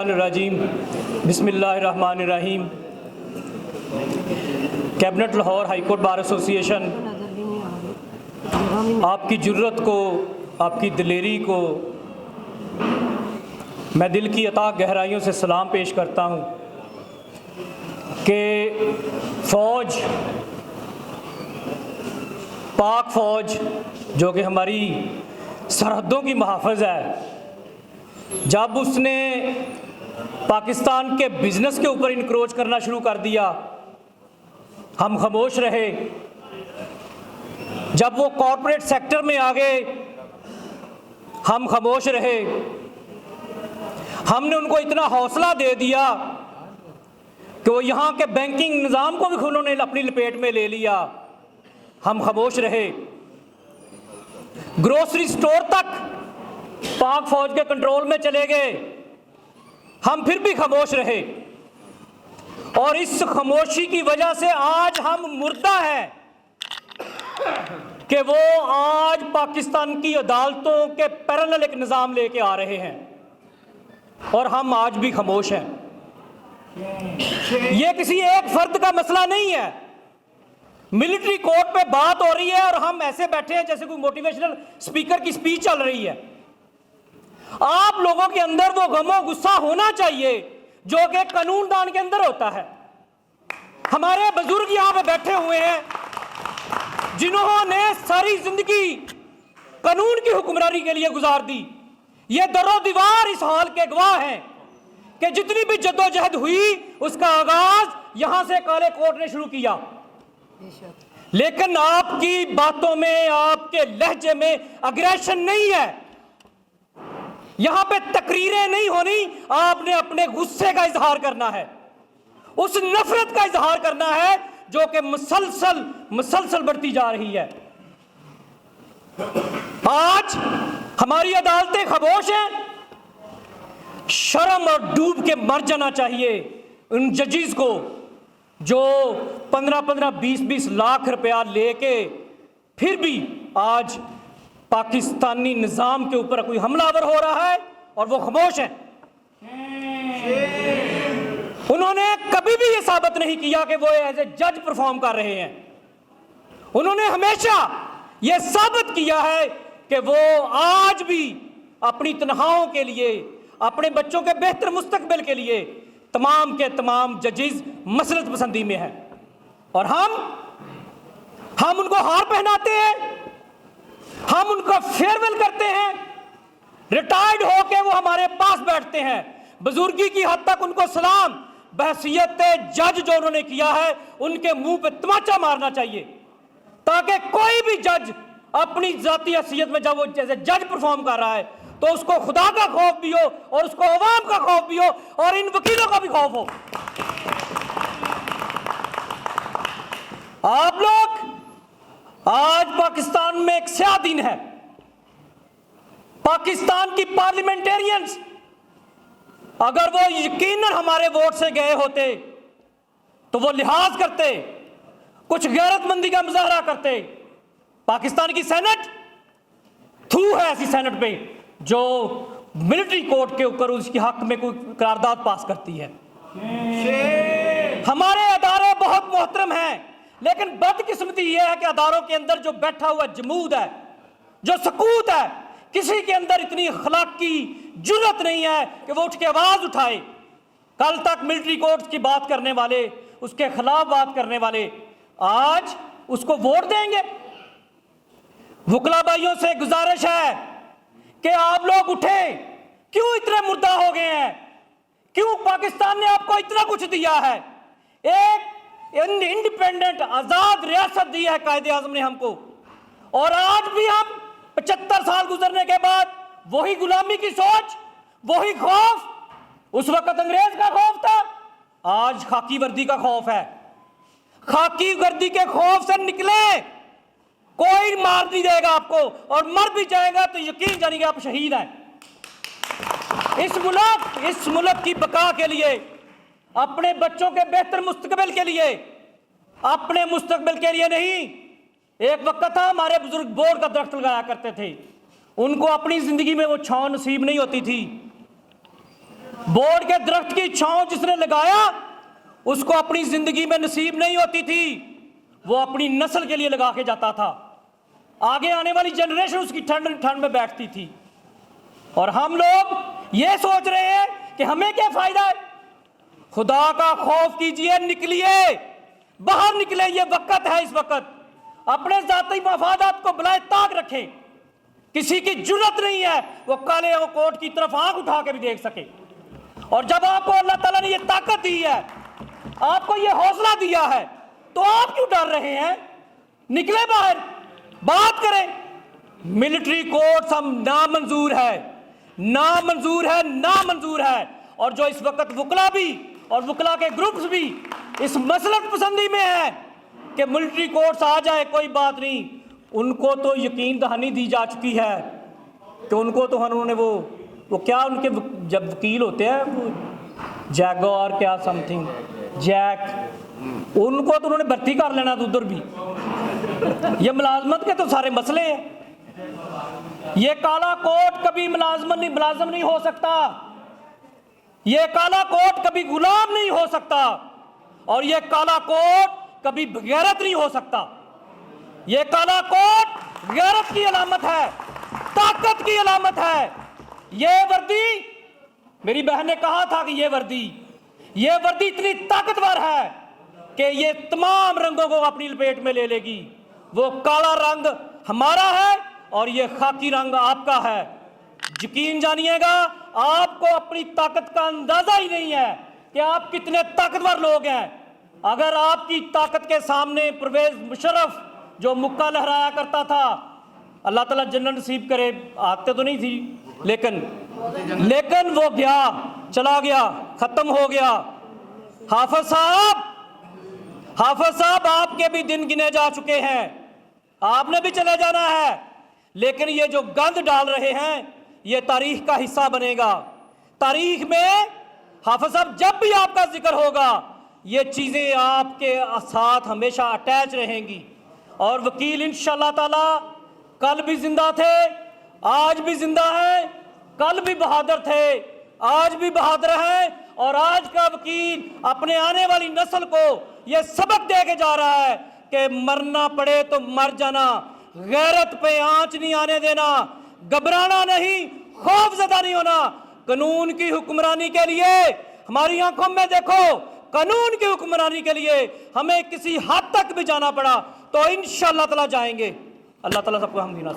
राजीम बिस्मिल्लाहिर्रहमानिर्रहीम। Cabinet Lahore high court bar association आपकी जुर्रत को, आपकी दिलेरी को मैं दिल की अता गहराइयों से सलाम पेश करता हूँ कि फ़ौज, पाक फ़ौज जो कि हमारी सरहदों की मुहाफ़िज़ है, जब उसने पाकिस्तान के बिज़नेस के ऊपर इंक्रोच करना शुरू कर दिया हम खामोश रहे। जब वो कॉरपोरेट सेक्टर में आ गए हम खामोश रहे। हमने उनको इतना हौसला दे दिया कि वो यहाँ के बैंकिंग निज़ाम को भी उन्होंने अपनी लपेट में ले लिया, हम खामोश रहे। ग्रोसरी स्टोर तक पाक फौज के कंट्रोल में चले गए, हम फिर भी खामोश रहे। और इस खामोशी की वजह से आज हम मुर्दा हैं कि वो आज पाकिस्तान की अदालतों के पैरेलल एक निज़ाम लेके आ रहे हैं और हम आज भी खामोश हैं। ये किसी एक फर्द का मसला नहीं है। मिलिट्री कोर्ट पे बात हो रही है और हम ऐसे बैठे हैं जैसे कोई मोटिवेशनल स्पीकर की स्पीच चल रही है। आप लोगों के अंदर वो गमो गुस्सा होना चाहिए जो कि कानूनदान के अंदर होता है। हमारे बुजुर्ग यहां पे बैठे हुए हैं जिन्होंने सारी जिंदगी कानून की हुक्मरानी के लिए गुजार दी। ये दरो दीवार इस हाल के गवाह हैं कि जितनी भी जद्दोजहद हुई उसका आगाज यहां से काले कोर्ट ने शुरू किया। लेकिन आपकी बातों में, आपके लहजे में अग्रेशन नहीं है, यहां पे तकरीरें नहीं होनी। आपने अपने गुस्से का इजहार करना है, उस नफरत का इजहार करना है जो कि मुसलसल बढ़ती जा रही है। आज हमारी अदालतें खामोश हैं। शर्म और डूब के मर जाना चाहिए उन जजेस को जो 15-15, 20-20 लाख रुपया लेके फिर भी आज पाकिस्तानी निज़ाम के ऊपर कोई हमलावर हो रहा है और वो खामोश है। उन्होंने कभी भी ये साबित नहीं किया कि वो एज ए जज परफॉर्म कर रहे हैं। उन्होंने हमेशा ये साबित किया है कि वो आज भी अपनी तनख्वाहों के लिए, अपने बच्चों के बेहतर मुस्तकबिल के लिए तमाम के तमाम जजेस मसलत पसंदी में है। और हम उनको हार पहनाते हैं, हम उनका फेयरवेल करते हैं। रिटायर्ड होके वो हमारे पास बैठते हैं। बुजुर्गी की हद तक उनको सलाम। बहसियत जज जो उन्होंने किया है उनके मुंह पे तमाचा मारना चाहिए ताकि कोई भी जज अपनी जाती हैसियत में जब वो जैसे जज परफॉर्म कर रहा है तो उसको खुदा का खौफ भी हो और उसको अवाम का खौफ भी हो और इन वकीलों का भी खौफ हो। आप लोग आज पाकिस्तान में एक स्याह दिन है। पाकिस्तान की पार्लियामेंटेरियंस अगर वो यकीनन हमारे वोट से गए होते तो वो लिहाज करते, कुछ गैरतमंदी का मुजाहरा करते। पाकिस्तान की सेनेट थू है ऐसी सेनेट पे जो मिलिट्री कोर्ट के ऊपर उसके हक में कोई करारदाद पास करती है। हमारे अदारे बहुत मोहतरम हैं, लेकिन बदकिस्मती यह है कि अदारों के अंदर जो बैठा हुआ जमूद है, जो सकूत है, किसी के अंदर इतनी अखलाकी जुर्रत नहीं है कि वो उठ के आवाज उठाए। कल तक मिलिट्री कोर्ट की बात करने वाले, उसके खिलाफ बात करने वाले आज उसको वोट देंगे। वकला भाइयों से गुजारिश है कि आप लोग उठे। क्यों इतने मुर्दा हो गए हैं? क्यों पाकिस्तान ने आपको इतना कुछ दिया है? एक इंडिपेंडेंट आजाद रियासत दी है कायदे आजम ने हमको, और आज भी हम 75 साल गुजरने के बाद वही गुलामी की सोच, वही खौफ। उस वक्त अंग्रेज का खौफ था, आज खाकी वर्दी का खौफ है। खाकी वर्दी के खौफ से निकले, कोई मार नहीं देगा आपको, और मर भी जाएगा तो यकीन जानिए आप शहीद हैं। इस मुल्क की बका के लिए, अपने बच्चों के बेहतर मुस्तकबिल के लिए, अपने मुस्तकबिल के लिए नहीं। एक वक्त था हमारे बुजुर्ग बोर्ड का दरख्त लगाया करते थे, उनको अपनी जिंदगी में वो छांव नसीब नहीं होती थी। बोर्ड के दरख्त की छांव जिसने लगाया उसको अपनी जिंदगी में नसीब नहीं होती थी, वो अपनी नस्ल के लिए लगा के जाता था। आगे आने वाली जनरेशन उसकी ठंड में बैठती थी। और हम लोग ये सोच रहे हैं कि हमें क्या फायदा है। खुदा का खौफ कीजिए, निकलिए, बाहर निकले, ये वक्त है। इस वक्त अपने जाती मफादात को बुलाए ताक रखें। किसी की जुर्रत नहीं है वो काले कोट की तरफ आंख उठा के भी देख सके। और जब आपको अल्लाह ताला ने ये ताकत दी है, आपको ये हौसला दिया है, तो आप क्यों डर रहे हैं? निकले बाहर, बात करें। मिलिट्री कोर्ट्स हम नामंजूर है, नामंजूर है, नामंजूर है। और जो इस वक्त वकला भी और वकला के ग्रुप्स भी इस मसलक पसंदी में है कि मिलिट्री कोर्ट्स आ जाए, कोई बात नहीं, उनको तो यकीन दहानी दी जा चुकी है कि उनको तो उन्होंने वो क्या उनके जब वकील होते हैं वो जैगोर क्या समथिंग जैक, उनको तो उन्होंने भर्ती कर लेना था उधर भी। ये मुलाजमत के तो सारे मसले हैं। ये काला कोट कभी मुलाजम नहीं हो सकता, ये काला कोट कभी गुलाम नहीं हो सकता, और ये काला कोट कभी गैरत नहीं हो सकता। ये काला कोट गैरत की अलामत है, ताकत की अलामत है। ये वर्दी, मेरी बहन ने कहा था कि ये वर्दी इतनी ताकतवर है कि ये तमाम रंगों को अपनी लपेट में ले लेगी। वो काला रंग हमारा है और ये खाकी रंग आपका है। यकीन जानिएगा, आपको अपनी ताकत का अंदाजा ही नहीं है कि आप कितने ताकतवर लोग हैं। अगर आपकी ताकत के सामने परवेज मुशर्रफ जो मुक्का लहराया करता था, अल्लाह ताला जन्नत नसीब करे, आते तो नहीं थी, लेकिन वो गया, चला गया, खत्म हो गया। हाफिज साहब आपके भी दिन गिने जा चुके हैं, आपने भी चले जाना है। लेकिन ये जो गंद डाल रहे हैं ये तारीख का हिस्सा बनेगा। तारीख में हाफिज साहब जब भी आपका जिक्र होगा ये चीजें आपके साथ हमेशा अटैच रहेंगी। और वकील इंशाअल्लाह ताला कल भी जिंदा थे, आज भी जिंदा है, कल भी बहादुर थे, आज भी बहादुर हैं। और आज का वकील अपने आने वाली नस्ल को यह सबक दे के जा रहा है कि मरना पड़े तो मर जाना, गैरत पे आंच नहीं आने देना, घबराना नहीं, खौफजदा नहीं होना। कानून की हुक्मरानी के लिए हमारी आंखों में देखो, कानून की हुक्मरानी के लिए हमें किसी हद तक भी जाना पड़ा तो इंशाअल्लाह ताला जाएंगे। अल्लाह ताला सबको हम दीना।